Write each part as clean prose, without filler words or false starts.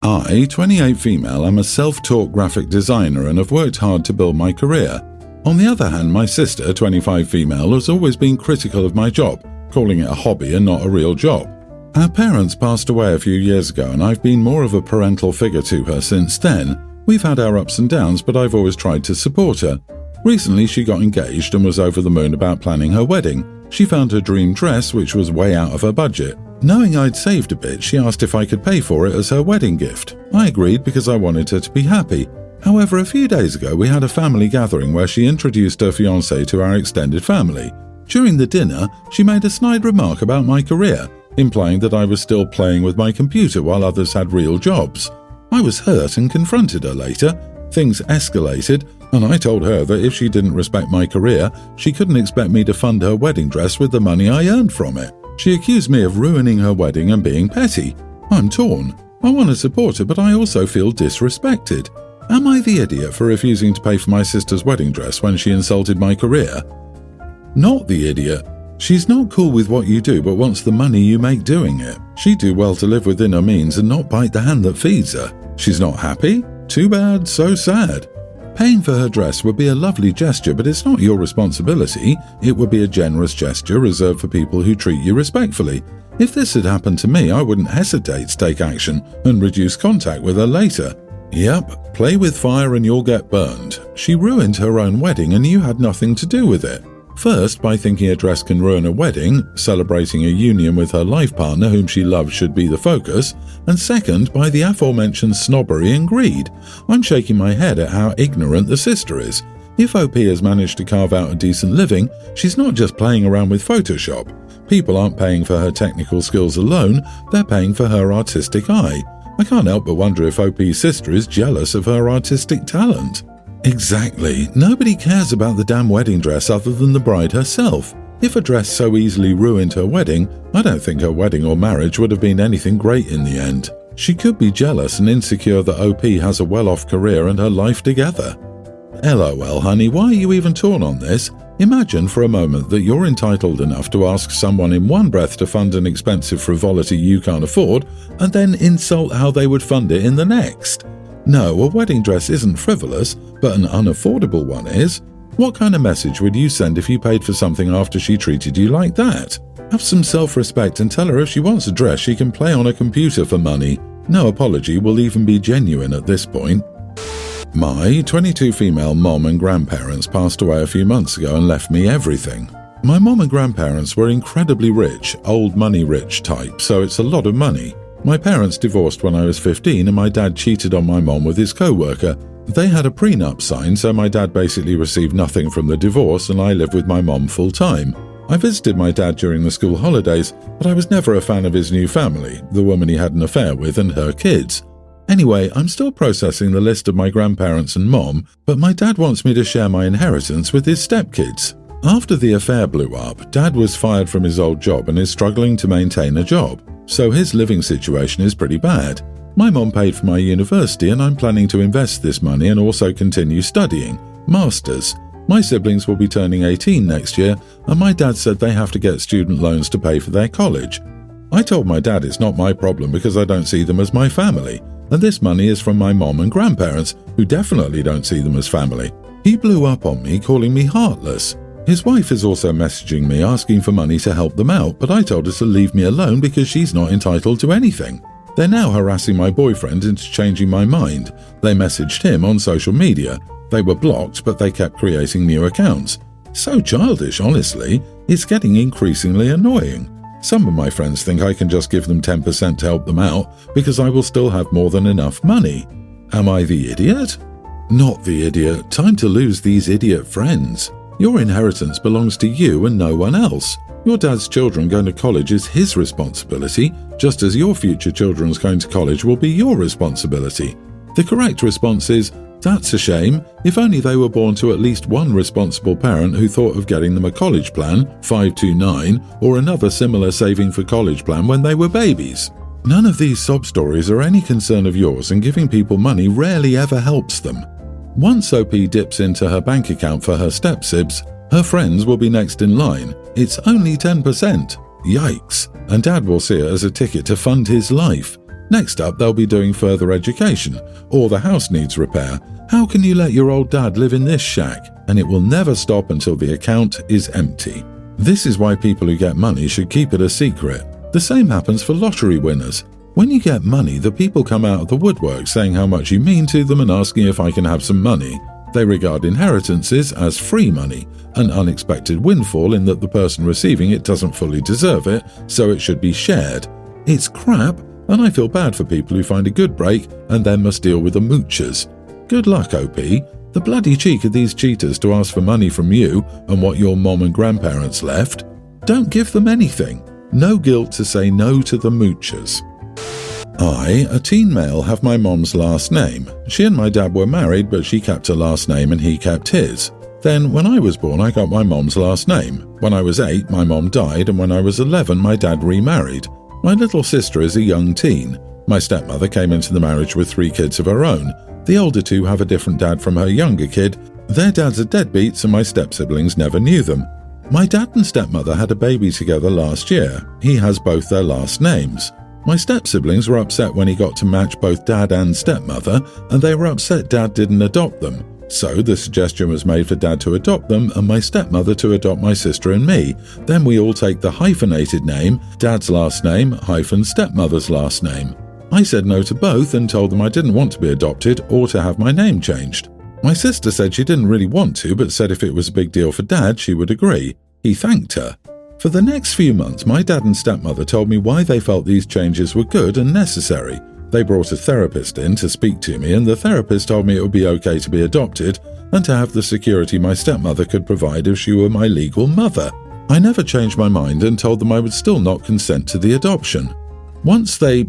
I, 28 female, am a self-taught graphic designer and have worked hard to build my career. On the other hand, my sister, 25 female, has always been critical of my job, calling it a hobby and not a real job. Our parents passed away a few years ago and I've been more of a parental figure to her since then. We've had our ups and downs, but I've always tried to support her. Recently she got engaged and was over the moon about planning her wedding. She found her dream dress, which was way out of her budget. Knowing I'd saved a bit, she asked if I could pay for it as her wedding gift. I agreed because I wanted her to be happy. However, a few days ago we had a family gathering where she introduced her fiancé to our extended family. During the dinner, she made a snide remark about my career, implying that I was still playing with my computer while others had real jobs. I was hurt and confronted her later. Things escalated, and I told her that if she didn't respect my career, she couldn't expect me to fund her wedding dress with the money I earned from it. She accused me of ruining her wedding and being petty. I'm torn. I want to support her, but I also feel disrespected. Am I the idiot for refusing to pay for my sister's wedding dress when she insulted my career? Not the idiot. She's not cool with what you do but wants the money you make doing it. She'd do well to live within her means and not bite the hand that feeds her. She's not happy? Too bad, so sad. Paying for her dress would be a lovely gesture, but it's not your responsibility. It would be a generous gesture reserved for people who treat you respectfully. If this had happened to me, I wouldn't hesitate to take action and reduce contact with her later. Yep, play with fire and you'll get burned. She ruined her own wedding and you had nothing to do with it. First, by thinking a dress can ruin a wedding, celebrating a union with her life partner whom she loves should be the focus, and second, by the aforementioned snobbery and greed. I'm shaking my head at how ignorant the sister is. If OP has managed to carve out a decent living, she's not just playing around with Photoshop. People aren't paying for her technical skills alone, they're paying for her artistic eye. I can't help but wonder if OP's sister is jealous of her artistic talent. Exactly. Nobody cares about the damn wedding dress other than the bride herself. If a dress so easily ruined her wedding, I don't think her wedding or marriage would have been anything great in the end. She could be jealous and insecure that OP has a well-off career and her life together. LOL, honey, why are you even torn on this? Imagine for a moment that you're entitled enough to ask someone in one breath to fund an expensive frivolity you can't afford, and then insult how they would fund it in the next. No, a wedding dress isn't frivolous, but an unaffordable one is. What kind of message would you send if you paid for something after she treated you like that? Have some self-respect and tell her if she wants a dress she can play on a computer for money. No apology will even be genuine at this point. My 22 female mom and grandparents passed away a few months ago and left me everything. My mom and grandparents were incredibly rich, old money rich type, so it's a lot of money. My parents divorced when I was 15 and my dad cheated on my mom with his co-worker. They had a prenup signed, so my dad basically received nothing from the divorce and I lived with my mom full time. I visited my dad during the school holidays, but I was never a fan of his new family, the woman he had an affair with and her kids. Anyway, I'm still processing the list of my grandparents and mom, but my dad wants me to share my inheritance with his stepkids. After the affair blew up, Dad was fired from his old job and is struggling to maintain a job, so his living situation is pretty bad. My mom paid for my university and I'm planning to invest this money and also continue studying. Masters. My siblings will be turning 18 next year and my dad said they have to get student loans to pay for their college. I told my dad it's not my problem because I don't see them as my family, and this money is from my mom and grandparents who definitely don't see them as family. He blew up on me, calling me heartless. His wife is also messaging me asking for money to help them out, but I told her to leave me alone because she's not entitled to anything. They're now harassing my boyfriend into changing my mind. They messaged him on social media. They were blocked, but they kept creating new accounts. So childish, honestly. It's getting increasingly annoying. Some of my friends think I can just give them 10% to help them out because I will still have more than enough money. Am I the idiot? Not the idiot. Time to lose these idiot friends. Your inheritance belongs to you and no one else. Your dad's children going to college is his responsibility, just as your future children's going to college will be your responsibility. The correct response is, that's a shame. If only they were born to at least one responsible parent who thought of getting them a college plan, 529, or another similar saving for college plan when they were babies. None of these sob stories are any concern of yours, and giving people money rarely ever helps them. Once OP dips into her bank account for her step-sibs, her friends will be next in line. It's only 10%. Yikes. And Dad will see it as a ticket to fund his life. Next up, they'll be doing further education, or the house needs repair. How can you let your old dad live in this shack? And it will never stop until the account is empty. This is why people who get money should keep it a secret. The same happens for lottery winners. When you get money, the people come out of the woodwork saying how much you mean to them and asking if I can have some money. They regard inheritances as free money, an unexpected windfall in that the person receiving it doesn't fully deserve it, so it should be shared. It's crap, and I feel bad for people who find a good break and then must deal with the moochers. Good luck, OP. The bloody cheek of these cheaters to ask for money from you and what your mom and grandparents left. Don't give them anything. No guilt to say no to the moochers. I, a teen male, have my mom's last name. She and my dad were married, but she kept her last name and he kept his. Then, when I was born, I got my mom's last name. When I was 8, my mom died, and when I was 11, my dad remarried. My little sister is a young teen. My stepmother came into the marriage with 3 kids of her own. The older 2 have a different dad from her younger kid. Their dads are deadbeats and my step-siblings never knew them. My dad and stepmother had a baby together last year. He has both their last names. My step-siblings were upset when he got to match both dad and stepmother, and they were upset dad didn't adopt them. So the suggestion was made for dad to adopt them and my stepmother to adopt my sister and me. Then we all take the hyphenated name, dad's last name hyphen stepmother's last name. I said no to both and told them I didn't want to be adopted or to have my name changed. My sister said she didn't really want to, but said if it was a big deal for dad, she would agree. He thanked her. For the next few months, my dad and stepmother told me why they felt these changes were good and necessary. They brought a therapist in to speak to me, and the therapist told me it would be okay to be adopted and to have the security my stepmother could provide if she were my legal mother. I never changed my mind and told them I would still not consent to the adoption. Once they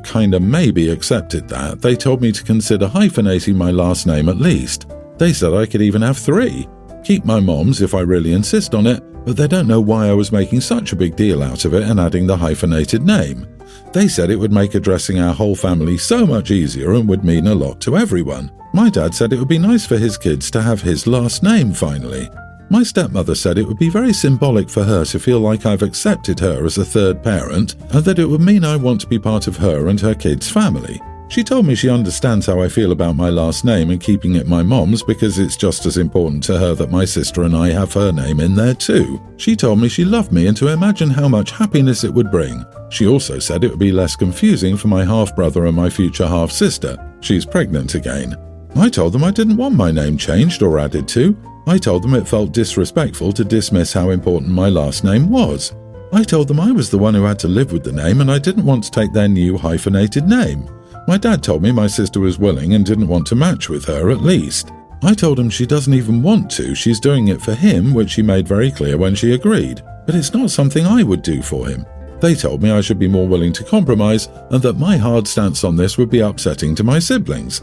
kinda maybe accepted that, they told me to consider hyphenating my last name at least. They said I could even have 3. Keep my mom's if I really insist on it, but they don't know why I was making such a big deal out of it and adding the hyphenated name. They said it would make addressing our whole family so much easier and would mean a lot to everyone. My dad said it would be nice for his kids to have his last name finally. My stepmother said it would be very symbolic for her to feel like I've accepted her as a third parent and that it would mean I want to be part of her and her kids' family. She told me she understands how I feel about my last name and keeping it my mom's because it's just as important to her that my sister and I have her name in there too. She told me she loved me and to imagine how much happiness it would bring. She also said it would be less confusing for my half-brother and my future half-sister. She's pregnant again. I told them I didn't want my name changed or added to. I told them it felt disrespectful to dismiss how important my last name was. I told them I was the one who had to live with the name and I didn't want to take their new hyphenated name. My dad told me my sister was willing and didn't want to match with her at least. I told him she doesn't even want to, she's doing it for him, which she made very clear when she agreed. But it's not something I would do for him. They told me I should be more willing to compromise and that my hard stance on this would be upsetting to my siblings.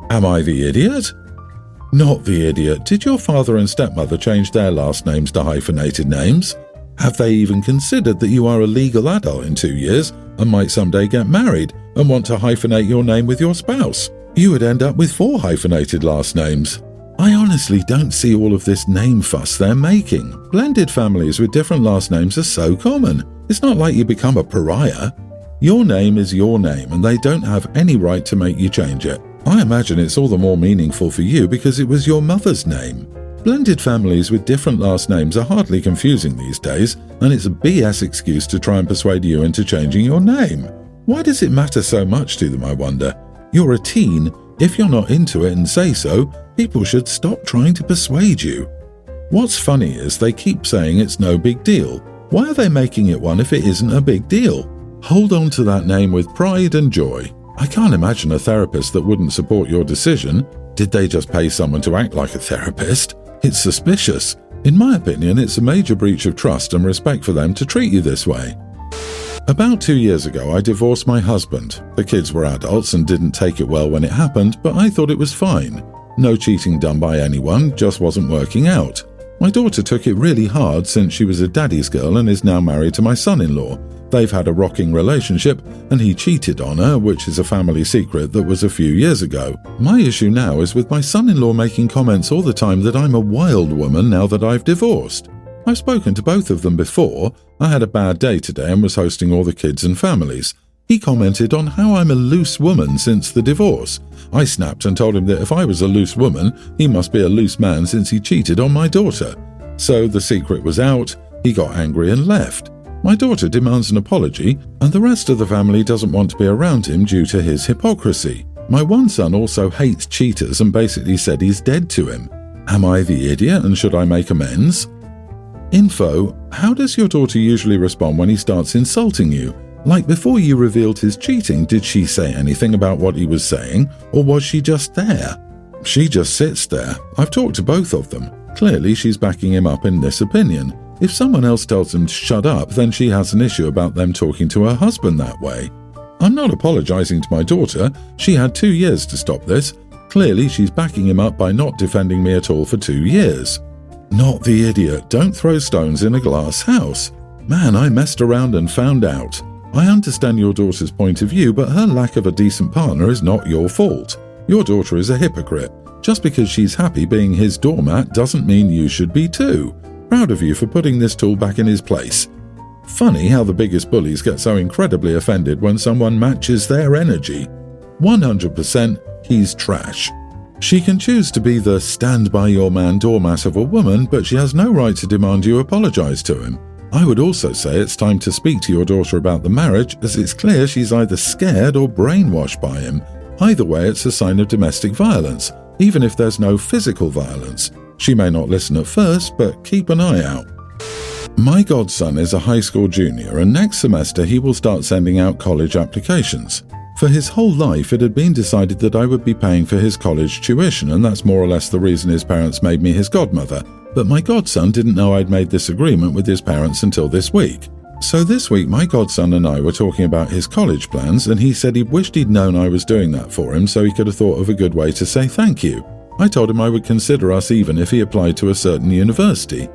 Am I the idiot? Not the idiot. Did your father and stepmother change their last names to hyphenated names? Have they even considered that you are a legal adult in 2 years and might someday get married and want to hyphenate your name with your spouse? You would end up with 4 hyphenated last names. I honestly don't see all of this name fuss they're making. Blended families with different last names are so common. It's not like you become a pariah. Your name is your name and they don't have any right to make you change it. I imagine it's all the more meaningful for you because it was your mother's name. Blended families with different last names are hardly confusing these days, and it's a BS excuse to try and persuade you into changing your name. Why does it matter so much to them, I wonder? You're a teen. If you're not into it and say so, people should stop trying to persuade you. What's funny is they keep saying it's no big deal. Why are they making it one if it isn't a big deal? Hold on to that name with pride and joy. I can't imagine a therapist that wouldn't support your decision. Did they just pay someone to act like a therapist? It's suspicious. In my opinion, it's a major breach of trust and respect for them to treat you this way. About 2 years ago, I divorced my husband. The kids were adults and didn't take it well when it happened, but I thought it was fine. No cheating done by anyone, just wasn't working out. My daughter took it really hard since she was a daddy's girl and is now married to my son-in-law. They've had a rocking relationship and he cheated on her, which is a family secret that was a few years ago. My issue now is with my son-in-law making comments all the time that I'm a wild woman now that I've divorced. I've spoken to both of them before. I had a bad day today and was hosting all the kids and families. He commented on how I'm a loose woman since the divorce. I snapped and told him that if I was a loose woman, he must be a loose man since he cheated on my daughter. So the secret was out, he got angry and left. My daughter demands an apology, and the rest of the family doesn't want to be around him due to his hypocrisy. My one son also hates cheaters and basically said he's dead to him. Am I the idiot and should I make amends? Info: how does your daughter usually respond when he starts insulting you? Like before you revealed his cheating, did she say anything about what he was saying, or was she just there? She just sits there. I've talked to both of them. Clearly she's backing him up in this opinion. If someone else tells him to shut up, then she has an issue about them talking to her husband that way. I'm not apologizing to my daughter. She had 2 years to stop this. Clearly she's backing him up by not defending me at all for 2 years. Not the idiot. Don't throw stones in a glass house. Man, I messed around and found out. I understand your daughter's point of view, but her lack of a decent partner is not your fault. Your daughter is a hypocrite. Just because she's happy being his doormat doesn't mean you should be too. Proud of you for putting this tool back in his place. Funny how the biggest bullies get so incredibly offended when someone matches their energy. 100% he's trash. She can choose to be the stand-by-your-man doormat of a woman, but she has no right to demand you apologize to him. I would also say it's time to speak to your daughter about the marriage, as it's clear she's either scared or brainwashed by him. Either way, it's a sign of domestic violence, even if there's no physical violence. She may not listen at first, but keep an eye out. My godson is a high school junior, and next semester he will start sending out college applications. For his whole life, it had been decided that I would be paying for his college tuition, and that's more or less the reason his parents made me his godmother. But my godson didn't know I'd made this agreement with his parents until this week. So this week my godson and I were talking about his college plans, and he said he wished he'd known I was doing that for him so he could have thought of a good way to say thank you. I told him I would consider us even if he applied to a certain university.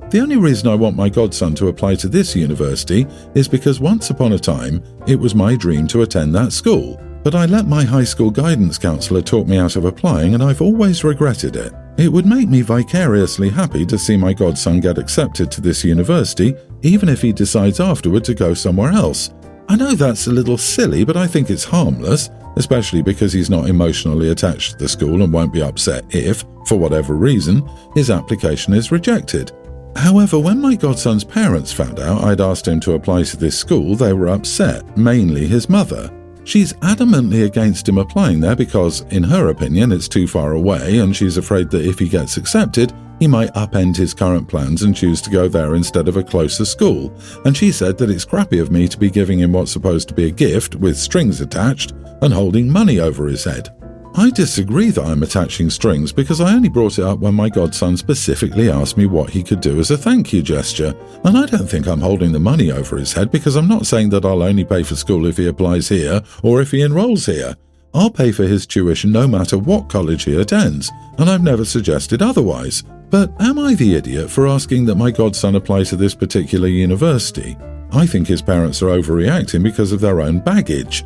The only reason I want my godson to apply to this university is because once upon a time it was my dream to attend that school. But I let my high school guidance counselor talk me out of applying, and I've always regretted it. It would make me vicariously happy to see my godson get accepted to this university, even if he decides afterward to go somewhere else. I know that's a little silly, but I think it's harmless, especially because he's not emotionally attached to the school and won't be upset if, for whatever reason, his application is rejected. However, when my godson's parents found out I'd asked him to apply to this school, they were upset, mainly his mother. She's adamantly against him applying there because, in her opinion, it's too far away, and she's afraid that if he gets accepted, he might upend his current plans and choose to go there instead of a closer school. And she said that it's crappy of me to be giving him what's supposed to be a gift with strings attached and holding money over his head. I disagree that I'm attaching strings because I only brought it up when my godson specifically asked me what he could do as a thank you gesture, and I don't think I'm holding the money over his head because I'm not saying that I'll only pay for school if he applies here or if he enrolls here. I'll pay for his tuition no matter what college he attends, and I've never suggested otherwise. But am I the idiot for asking that my godson apply to this particular university? I think his parents are overreacting because of their own baggage.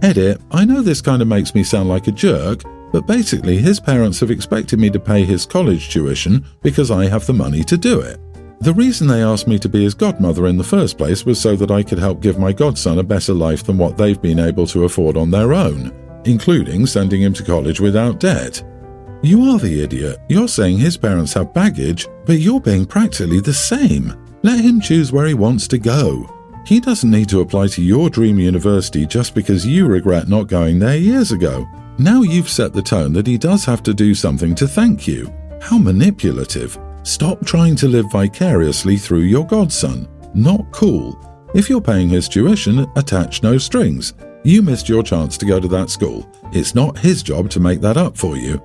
Edit: I know this kind of makes me sound like a jerk, but basically his parents have expected me to pay his college tuition because I have the money to do it. The reason they asked me to be his godmother in the first place was so that I could help give my godson a better life than what they've been able to afford on their own, including sending him to college without debt. You are the idiot. You're saying his parents have baggage, but you're being practically the same. Let him choose where he wants to go. He doesn't need to apply to your dream university just because you regret not going there years ago. Now you've set the tone that he does have to do something to thank you. How manipulative. Stop trying to live vicariously through your godson. Not cool. If you're paying his tuition, attach no strings. You missed your chance to go to that school. It's not his job to make that up for you.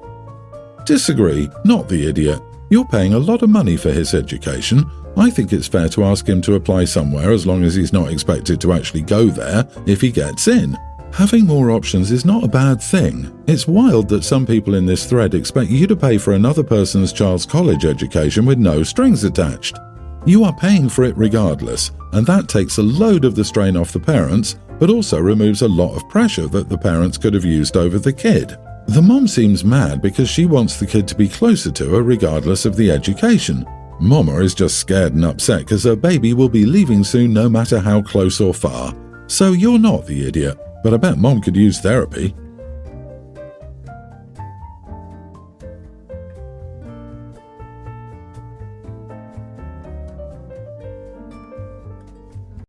Disagree. Not the idiot. You're paying a lot of money for his education. I think it's fair to ask him to apply somewhere as long as he's not expected to actually go there if he gets in. Having more options is not a bad thing. It's wild that some people in this thread expect you to pay for another person's child's college education with no strings attached. You are paying for it regardless, and that takes a load of the strain off the parents, but also removes a lot of pressure that the parents could have used over the kid. The mom seems mad because she wants the kid to be closer to her regardless of the education. Mama is just scared and upset because her baby will be leaving soon no matter how close or far. So you're not the idiot, but I bet Mom could use therapy.